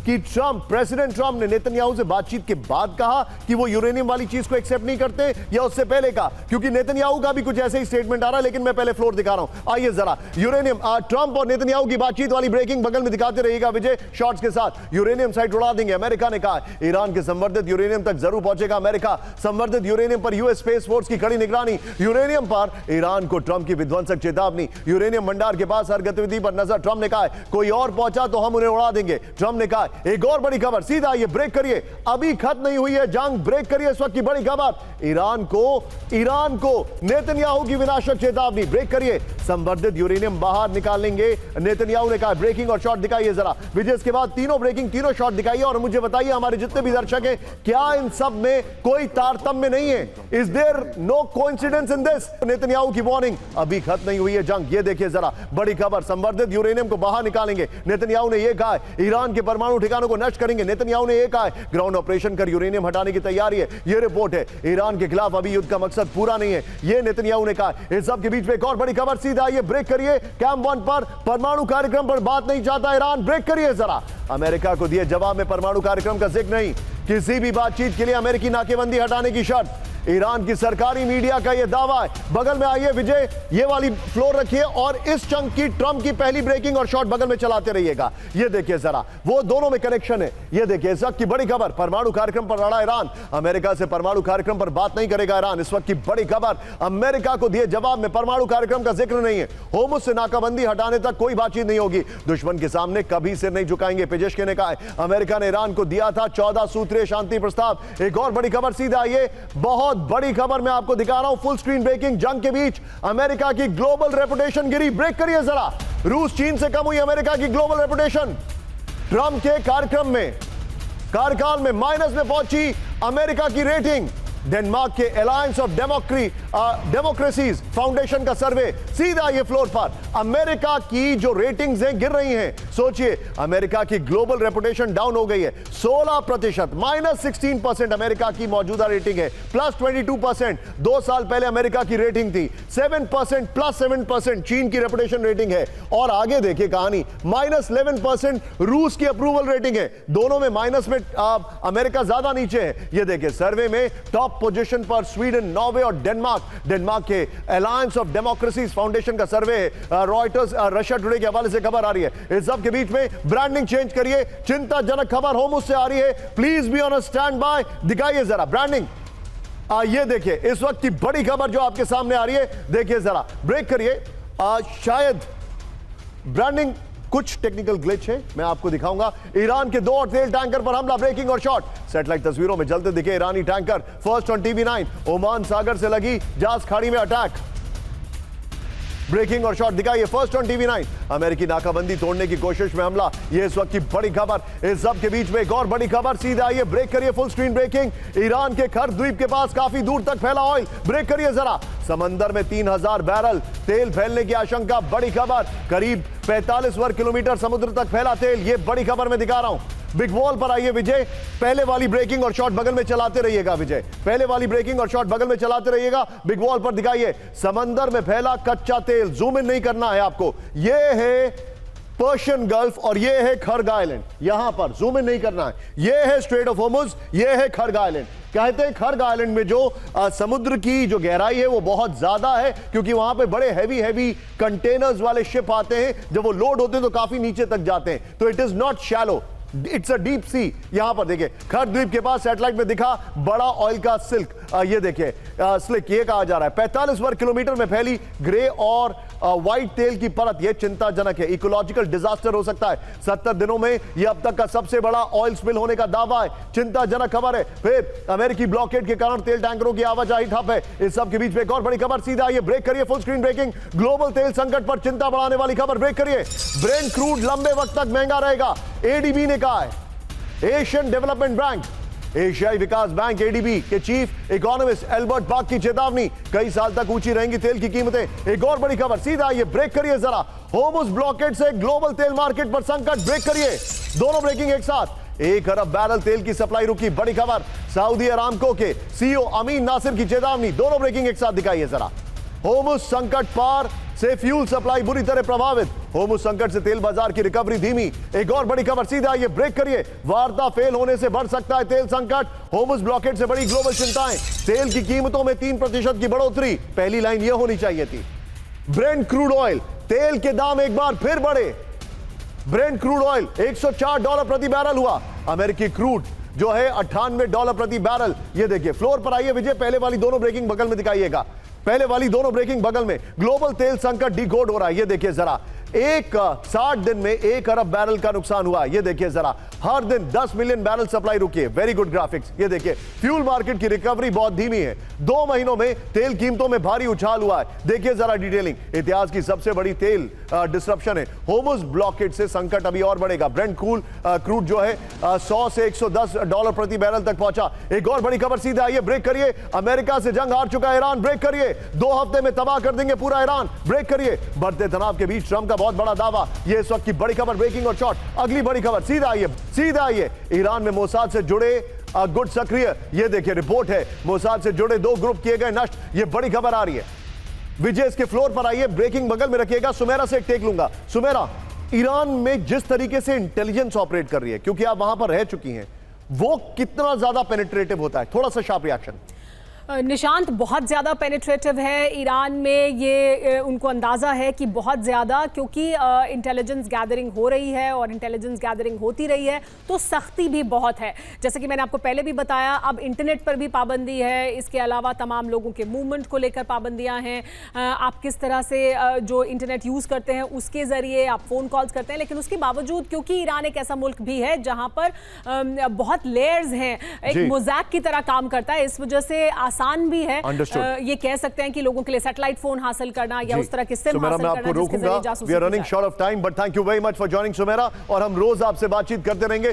कि president Trump ने Netanyahu से बातचीत के बाद कहा कि वो यूरेनियम वाली चीज को एक्सेप्ट नहीं करते, या उससे पहले कहा? क्योंकि नेतन्याहू का भी कुछ ऐसे ही स्टेटमेंट आ रहा है, लेकिन मैं पहले फ्लोर दिखा रहा हूं। आइए जरा यूरेनियम, ट्रंप और नेतन्याहू की बातचीत वाली ब्रेकिंग बगल में दिखाते रहिएगा विजय शॉट्स के साथ। यूरेनियम साइट उड़ा देंगे, अमेरिका ने कहा। ईरान के संवर्धित यूरेनियम तक जरूर पहुंचेगा अमेरिका। संवर्धित यूरेनियम पर यूएस स्पेस फोर्स की कड़ी निगरानी। यूरेनियम पर ईरान को ट्रंप की विध्वंसक चेतावनी। यूरेनियम भंडार के पास हर गतिविधि पर नजर। ट्रंप ने कहा कोई और पहुंचा तो हम उन्हें उड़ा देंगे। ट्रंप ने कहा एक और बड़ी खबर, सीधा ये ब्रेक करिए, अभी खत्म नहीं हुई है जंग, ब्रेक करिए। इस वक्त की बड़ी खबर, ईरान को नेतन्याहू की विनाशक चेतावनी। ब्रेक करिए, संवर्धित यूरेनियम बाहर निकाल लेंगे नेतन्याहू ने कहा। ब्रेकिंग और शॉट दिखाइए जरा विजय, इसके बाद तीनों ब्रेकिंग तीनों शॉट दिखाइए और मुझे बताइए हमारे जितने भी दर्शक हैं, क्या इन सब में कोई तारतम्य नहीं है? Is there no coincidence in this? Netanyahu की वार्निंग, अभी खत्म नहीं हुई है जंग। ये देखिए जरा बड़ी खबर, संवर्धित यूरेनियम को बाहर निकालेंगे नेतन्याहू ने यह कहा। ईरान के परमाणु ठिकानों को नष्ट करेंगे नेतन्याहू ने यह कहा। ग्राउंड ऑपरेशन कर यूरेनियम हटाने की तैयारी है, यह रिपोर्ट है। ईरान के खिलाफ अभी युद्ध का मकसद पूरा नहीं है, यह नेतन्याहू ने कहा। इस सब के बीच में एक और बड़ी खबर, सीधा ये ब्रेक करिए। कैंप 1 पर परमाणु कार्यक्रम पर बात नहीं चाहता ईरान, ब्रेक करिए जरा। अमेरिका को दिए जवाब में परमाणु कार्यक्रम का जिक्र नहीं, किसी भी बातचीत के लिए अमेरिकी नाकेबंदी हटाने की शर्त। ईरान की सरकारी मीडिया का यह दावा है। बगल में आइए विजय, ये वाली फ्लोर रखिए और इस चंक की ट्रंप की पहली ब्रेकिंग और शॉट बगल में चलाते रहिएगा। ये देखिए जरा, वो दोनों में कनेक्शन है। ये देखिए इस वक्त की बड़ी खबर, परमाणु कार्यक्रम पर लड़ा ईरान। अमेरिका से परमाणु कार्यक्रम पर बात नहीं करेगा ईरान। इस वक्त की बड़ी खबर, अमेरिका को दिए जवाब में परमाणु कार्यक्रम का जिक्र नहीं है। होर्मुज़ से नाकाबंदी हटाने तक कोई बातचीत नहीं होगी। दुश्मन के सामने कभी सिर नहीं झुकाएंगे, पेजेशकिन ने कहा। अमेरिका ने ईरान को दिया था 14 सूत्रीय शांति प्रस्ताव। एक और बड़ी खबर, सीधा आइए, बहुत बड़ी खबर मैं आपको दिखा रहा हूं। फुल स्क्रीन ब्रेकिंग, जंग के बीच अमेरिका की ग्लोबल रेपुटेशन गिरी। ब्रेक करिए जरा, रूस चीन से कम हुई अमेरिका की ग्लोबल रेपुटेशन। ट्रंप के कार्यकाल में माइनस में पहुंची अमेरिका की रेटिंग। डेनमार्क के अलायंस ऑफ डेमोक्रेसीज फाउंडेशन का सर्वे, सीधा ये फ्लोर पर अमेरिका की जो रेटिंग्स हैं गिर रही हैं। सोचिए, अमेरिका की ग्लोबल रेपुटेशन डाउन हो गई है 16%, -16% अमेरिका की मौजूदा रेटिंग है, +22%। 2 साल पहले अमेरिका की रेटिंग थी 7%, +7% चीन की रेपुटेशन रेटिंग है। और आगे देखिए कहानी, -11% रूस की अप्रूवल रेटिंग है। दोनों में माइनस में अमेरिका ज्यादा नीचे है। ये देखिए सर्वे में टॉप पोजीशन पर स्वीडन, नॉर्वे और डेनमार्क के अलायंस ऑफ डेमोक्रेसीज फाउंडेशन का सर्वे है। रॉयटर्स, रशिया टुडे के हवाले से खबर आ रही है। इस सब के बीच में ब्रांडिंग चेंज करिए, चिंताजनक खबर होर्मुज़ से आ रही है, please be on a stand by. दिखाइए जरा ब्रांडिंग, ये देखिए इस वक्त की बड़ी खबर जो आपके सामने आ रही है, देखिए जरा, ब्रेक करिए। शायद ब्रांडिंग कुछ टेक्निकल ग्लिच है, मैं आपको दिखाऊंगा। ईरान के 2 और तेल टैंकर पर हमला, ब्रेकिंग और शॉट। सैटेलाइट तस्वीरों में जलते दिखे ईरानी tanker. First on TV9, Oman सागर से लगी जाज खाड़ी में अटैक। ब्रेकिंग और शॉट दिखाइए, फर्स्ट ऑन TV9। अमेरिकी नाकाबंदी तोड़ने की कोशिश में हमला, यह इस वक्त की बड़ी खबर। इस सब के बीच में एक और बड़ी खबर, सीधा आइए, ब्रेक करिए, फुल स्क्रीन ब्रेकिंग। ईरान के खर द्वीप के पास काफी दूर तक फैला ऑयल, ब्रेक करिए जरा। समंदर में 3000 बैरल तेल फैलने की आशंका, बड़ी खबर। करीब 45 वर्ग किलोमीटर समुद्र तक फैला तेल, यह बड़ी खबर मैं दिखा रहा हूं। बिग वॉल पर आइए विजय, पहले वाली ब्रेकिंग और शॉट बगल में चलाते रहिएगा विजय, पहले वाली ब्रेकिंग और शॉट बगल में चलाते रहिएगा। बिग वॉल पर दिखाइए, समंदर में फैला कच्चा तेल, जूम इन नहीं करना है आपको। यह है पर्शियन गल्फ और यह है खर्ग आइलैंड, यहां पर जूम इन नहीं करना है। यह है स्ट्रेट ऑफ होर्मुज़, यह है खर्ग आइलैंड। कहते हैं खर्ग आइलैंड में जो समुद्र की जो गहराई है वो बहुत ज्यादा है, क्योंकि वहां पे बड़े हैवी कंटेनर्स वाले शिप आते हैं, जब वो लोड होते हैं तो काफी नीचे तक जाते हैं, तो it is not shallow, it's a deep sea. यहां पर देखिए खर्ग द्वीप के पास सैटेलाइट में दिखा बड़ा ऑयल का सिल्क, ये देखिए स्लिक, ये कहा जा रहा है 45 वर्ग किलोमीटर में फैली ग्रे और व्हाइट तेल की परत। यह चिंताजनक है, इकोलॉजिकल डिजास्टर हो सकता है। 70 दिनों में यह अब तक का सबसे बड़ा ऑयल स्पिल होने का दावा है, चिंताजनक खबर है। फिर अमेरिकी ब्लॉकेड के कारण तेल टैंकरों की आवाजाही ठप है। इस सब के बीच में एक और बड़ी खबर, सीधा ये ब्रेक करिए, फुल स्क्रीन ब्रेकिंग। ग्लोबल तेल संकट पर चिंता बढ़ाने वाली खबर, ब्रेक करिए। ब्रेंट क्रूड लंबे वक्त तक महंगा रहेगा, एडीबी ने कहा है। एशियन डेवलपमेंट बैंक, एशियाई विकास बैंक एडीबी के चीफ इकोनॉमिस्ट एल्बर्ट बाक की चेतावनी, कई साल तक ऊंची रहेंगी तेल की कीमतें। एक और बड़ी खबर, सीधा ये ब्रेक करिए जरा, होर्मुज़ ब्लॉकेड से ग्लोबल तेल मार्केट पर संकट, ब्रेक करिए। दोनों ब्रेकिंग एक साथ, 1 अरब बैरल तेल की सप्लाई रुकी, बड़ी खबर। सऊदी अरामको के सीईओ अमीन नासिर की चेतावनी, दोनों ब्रेकिंग एक साथ दिखाइए जरा। होर्मुज संकट पार से फ्यूल सप्लाई बुरी तरह प्रभावित। होर्मुज संकट से तेल बाजार की रिकवरी धीमी। एक और बड़ी खबर, सीधा ये ब्रेक करिए। वार्ता फेल होने से बढ़ सकता है तेल संकट। होर्मुज ब्लॉकेट से बड़ी ग्लोबल चिंताएं। तेल की कीमतों में 3% की बढ़ोतरी। पहली लाइन यह होनी चाहिए थी। ब्रेंट क्रूड ऑयल, तेल के दाम एक बार फिर बढ़े। ब्रेंट क्रूड ऑयल $104 प्रति बैरल हुआ। अमेरिकी क्रूड जो है $98 प्रति बैरल। ये देखिए फ्लोर पर आइए विजय, पहले वाली दोनों ब्रेकिंग बगल में दिखाइएगा। पहले वाली दोनों ब्रेकिंग बगल में ग्लोबल तेल संकट डिकोड हो रहा है। ये देखिए जरा, 60 दिन में 1 अरब बैरल का नुकसान हुआ। ये देखिए जरा, हर दिन 10 मिलियन बैरल सप्लाई रुकी है। Very good graphics. ये देखिए फ्यूल मार्केट की रिकवरी बहुत धीमी है। 2 महीनों में तेल कीमतों में भारी उछाल हुआ है। देखिए जरा डिटेलिंग। इतिहास की सबसे बड़ी तेल डिसरप्शन है। होर्मुज ब्लॉकेट से संकट अभी और बढ़ेगा। ब्रेंट क्रूड जो है 100 से $110 प्रति बैरल तक पहुंचा। एक और बड़ी खबर, सीधा आइए ब्रेक करिए। अमेरिका से जंग हार चुका ईरान, ब्रेक करिए। 2 हफ्ते में तबाह कर देंगे पूरा ईरान, ब्रेक करिए। बढ़ते तनाव के बीच ट्रंप का बहुत बड़ा दावा। ये इस वक्त की बड़ी खबर, ब्रेकिंग और शॉर्ट। अगली बड़ी खबर, सीधा आइए। ईरान में मोसाद से जुड़े गुट सक्रिय। ये देखिए रिपोर्ट है, मोसाद से जुड़े 2 ग्रुप किए गए नष्ट। ये बड़ी खबर आ रही है। विजय इसके फ्लोर पर आइए, ब्रेकिंग बगल में रखिएगा। सुमेरा से एक टेक लूंगा। सुमेरा, ईरान में जिस तरीके से इंटेलिजेंस ऑपरेट कर रही है, क्योंकि आप वहां पर रह चुकी हैं, वो कितना ज्यादा पेनिट्रेटिव होता है? थोड़ा सा शार्प रिएक्शन। निशांत, बहुत ज़्यादा पेनिट्रेटिव है ईरान में। ये उनको अंदाज़ा है कि बहुत ज़्यादा, क्योंकि इंटेलिजेंस गैदरिंग हो रही है और इंटेलिजेंस गैदरिंग होती रही है तो सख्ती भी बहुत है। जैसे कि मैंने आपको पहले भी बताया, अब इंटरनेट पर भी पाबंदी है। इसके अलावा तमाम लोगों के मूवमेंट को लेकर पाबंदियां हैं। आप किस तरह से जो इंटरनेट यूज़ करते हैं उसके ज़रिए आप फ़ोन कॉल्स करते हैं, लेकिन उसके बावजूद क्योंकि ईरान एक ऐसा मुल्क भी है जहाँ पर बहुत लेयर्स हैं, एक मोज़ैक की तरह काम करता है, इस वजह से आसान भी है। ये कह सकते हैं कि लोगों के लिए सैटेलाइट फोन हासिल करना या उस तरह के सिम हासिल करना, जिसके जरिए जासूसी की जाए। We are running short of time, but thank you very much for joining Sumera. और हम रोज आपसे बातचीत करते रहेंगे।